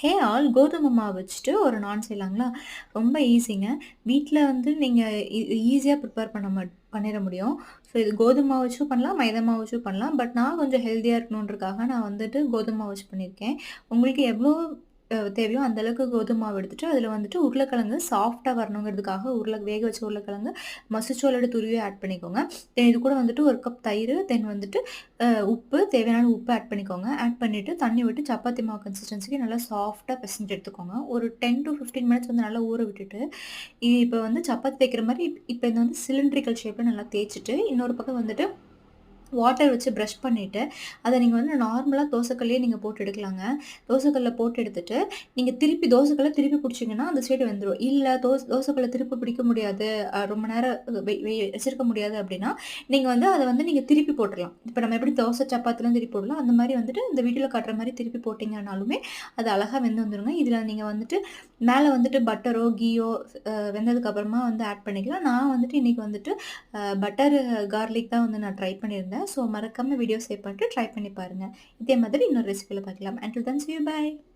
Hey all கோதுமை மாவு வச்சுட்டு ஒரு நான் செய்யலாங்களா? ரொம்ப ஈஸிங்க. வீட்ல வந்து நீங்க ஈஸியா ப்ரிப்பேர் பண்ணிற முடியும். ஸோ இது கோதுமை மாவு வச்சும் பண்ணலாம், மைதா மாவு வச்சும் பண்ணலாம். பட் நான் கொஞ்சம் ஹெல்த்தியா இருக்கணுன்றக்காக நான் வந்துட்டு கோதுமை மாவு வச்சு பண்ணியிருக்கேன். உங்களுக்கு எவ்வளோ தேவையோ அந்த அளவுக்கு கோதுமை மாவு எடுத்துட்டு, அதில வந்துட்டு உருளைக்கிழங்கு சாஃப்ட்டா வரணுங்கிறதுக்காக வேக வச்ச உருளைக்கிழங்கு மசிச்சோளோட துருவி ஆட் பண்ணிக்கோங்க. தென் இது கூட வந்துட்டு 1 கப் தயிரு, தென் வந்துட்டு உப்பு தேவையான உப்பு ஆட் பண்ணிக்கோங்க. ஆட் பண்ணிட்டு தண்ணி விட்டு சப்பாத்தி மாவு கன்சிஸ்டன்சிக்கு நல்லா சாஃப்ட்டா பெசஞ்சு எடுத்துக்கோங்க. ஒரு 10 டூ 15 மினிட்ஸ் வந்து நல்லா ஊற விட்டுட்டு, இது இப்ப வந்து சப்பாத்தி தேய்க்கிற மாரி இப்ப இத வந்து சிலிண்ட்ரிக்கல் ஷேப்ல நல்லா தேய்ச்சுட்டு, இன்னொரு பக்கம் வந்துட்டு வாட்டர் வச்சு பிரஷ் பண்ணிட்டு, அத நீங்க வந்து நார்மலா தோசைக்கல்லே நீங்க போட்டு எடுக்கலாங்க. தோசைக்கல்ல போட்டு எடுத்துட்டு, நீங்க திருப்பி தோசைக்கல்ல திருப்பி புடிச்சீங்கன்னா, அந்த சைடு வெந்துரும். இல்ல தோசைக்கல்ல திருப்பி பிடிக்க முடியாது, ரொம்ப நேரம் வச்சிருக்க முடியாது அப்டின்னா, நீங்க வந்து அத வந்து நீங்க திருப்பி போட்டுறலாம். இப்ப நம்ம எப்படி தோசை, சப்பாத்திலாம் திருப்பி போடலாம், அந்த மாரி வந்துட்டு இந்த வீடியோல காட்டுற மாரி திருப்பி போட்டீங்கனாலுமே, அது அழகா வெந்து வந்துருங்க. இதுல நீங்க வந்துட்டு மேல வந்துட்டு பட்டரோ, கீயோ வெந்ததுக்கு அப்புறமா வந்து ஆட் பண்ணிக்கலாம். நான் வந்துட்டு இன்னைக்கு வந்துட்டு பட்டர் கார்லிக் தான் வந்து நான் ட்ரை பண்ணியிருந்தேன். ஸோ மறக்காம வீடியோ சேவ் பண்ணிட்டு ட்ரை பண்ணி பாருங்க. இதே மாதிரி இன்னொரு ரெசிபில பார்க்கலாம். Until then see you bye.